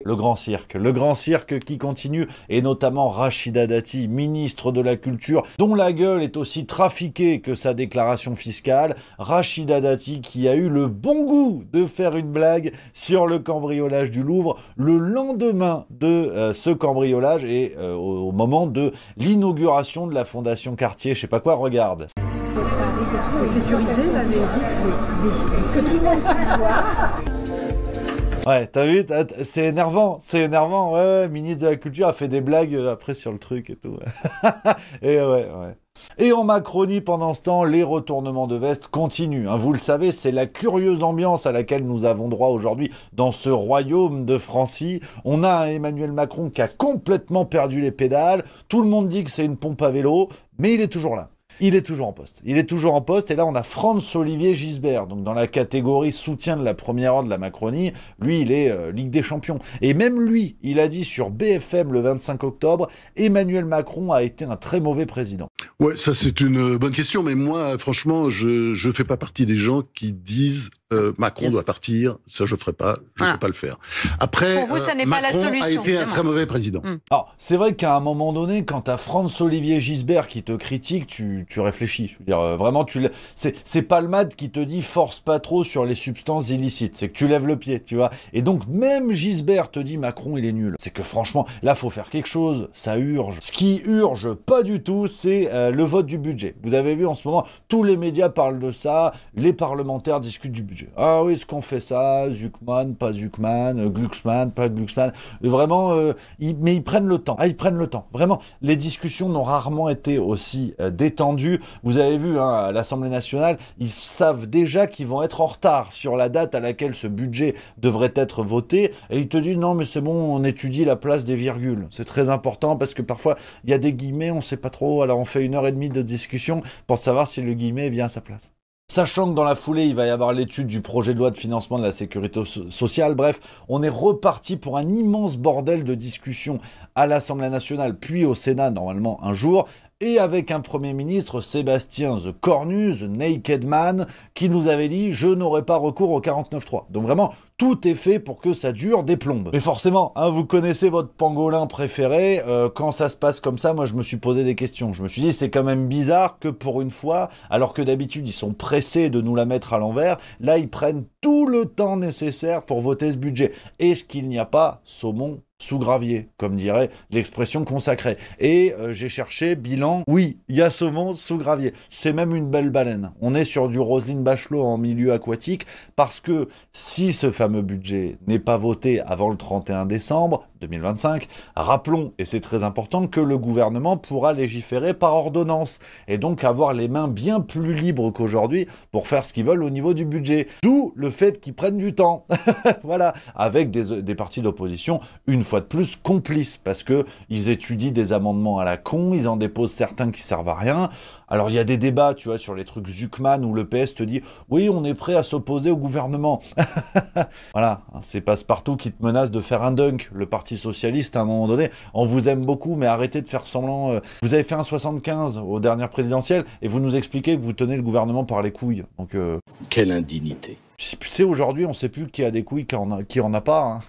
Le grand cirque qui continue, et notamment Rachida Dati, ministre de la Culture, dont la gueule est aussi trafiquée que sa déclaration fiscale. Rachida Dati qui a eu le bon goût de faire une blague sur le cambriolage du Louvre le lendemain de ce cambriolage et au moment de l'inauguration de la Fondation Cartier, je sais pas quoi, regarde. C'est sécurisé, la mairie, que tout le monde puisse voir. Ouais, t'as vu, c'est énervant, ouais, ministre de la Culture a fait des blagues après sur le truc et tout. Et ouais. Et en Macronie, pendant ce temps, les retournements de veste continuent. Vous le savez, c'est la curieuse ambiance à laquelle nous avons droit aujourd'hui dans ce royaume de Francie. On a un Emmanuel Macron qui a complètement perdu les pédales. Tout le monde dit que c'est une pompe à vélo, mais il est toujours là. Il est toujours en poste. Et là, on a Franz-Olivier Gisbert. Donc, dans la catégorie soutien de la première heure de la Macronie, lui, il est Ligue des Champions. Et même lui, il a dit sur BFM le 25 octobre, Emmanuel Macron a été un très mauvais président. Ouais, ça, c'est une bonne question. Mais moi, franchement, je fais pas partie des gens qui disent Macron doit partir. Ça, je ferai pas. Je peux pas le faire. Après, pour vous, ça n'est pas la solution. Macron a été évidemment. un très mauvais président. Alors, c'est vrai qu'à un moment donné, quand t'as Franz-Olivier Gisbert qui te critique, tu réfléchis. Je veux dire, vraiment, c'est Palmade qui te dit force pas trop sur les substances illicites. C'est que tu lèves le pied, tu vois. Et donc, même Gisbert te dit Macron, il est nul. C'est que franchement, là, faut faire quelque chose. Ça urge. Ce qui urge pas du tout, c'est le vote du budget. Vous avez vu en ce moment, tous les médias parlent de ça. Les parlementaires discutent du budget. Ah oui, est-ce qu'on fait ça? Zuckman, pas Zuckman, Glucksmann, pas Glucksmann. Vraiment, mais ils prennent le temps. Ils prennent le temps. Vraiment, les discussions n'ont rarement été aussi détendues. Vous avez vu, à l'Assemblée nationale, ils savent déjà qu'ils vont être en retard sur la date à laquelle ce budget devrait être voté. Et ils te disent, non, mais c'est bon, on étudie la place des virgules. C'est très important parce que parfois, il y a des guillemets, on ne sait pas trop. Alors, on fait 1h30 de discussion pour savoir si le guillemet est bien à sa place. Sachant que dans la foulée, il va y avoir l'étude du projet de loi de financement de la sécurité sociale. Bref, on est reparti pour un immense bordel de discussion à l'Assemblée nationale, puis au Sénat, normalement, un jour. Et avec un Premier ministre, Sébastien The Cornu, The Naked Man, qui nous avait dit « Je n'aurai pas recours au 49.3 ». Donc vraiment, tout est fait pour que ça dure des plombes. Mais forcément, vous connaissez votre pangolin préféré, quand ça se passe comme ça, moi je me suis posé des questions. Je me suis dit, c'est quand même bizarre que pour une fois, alors que d'habitude ils sont pressés de nous la mettre à l'envers, là ils prennent tout le temps nécessaire pour voter ce budget. Est-ce qu'il n'y a pas saumon sous gravier, comme dirait l'expression consacrée. Et j'ai cherché, bilan, oui, il y a saumon sous gravier. C'est même une belle baleine. On est sur du Roselyne Bachelot en milieu aquatique, parce que si ce fameux budget n'est pas voté avant le 31 décembre 2025, rappelons, et c'est très important, que le gouvernement pourra légiférer par ordonnance, et donc avoir les mains bien plus libres qu'aujourd'hui pour faire ce qu'ils veulent au niveau du budget. D'où le fait qu'ils prennent du temps. Voilà, avec des partis d'opposition, une fois de plus, complices, parce que ils étudient des amendements à la con, ils en déposent certains qui servent à rien. Alors il y a des débats, tu vois, sur les trucs Zuckman où le PS te dit « Oui, on est prêt à s'opposer au gouvernement. » Voilà, c'est Passepartout qui te menace de faire un dunk. Le Parti Socialiste, à un moment donné, on vous aime beaucoup, mais arrêtez de faire semblant. Vous avez fait un 75 aux dernières présidentielles et vous nous expliquez que vous tenez le gouvernement par les couilles. Donc, quelle indignité. Tu sais, aujourd'hui, on ne sait plus qui a des couilles, qui en a pas.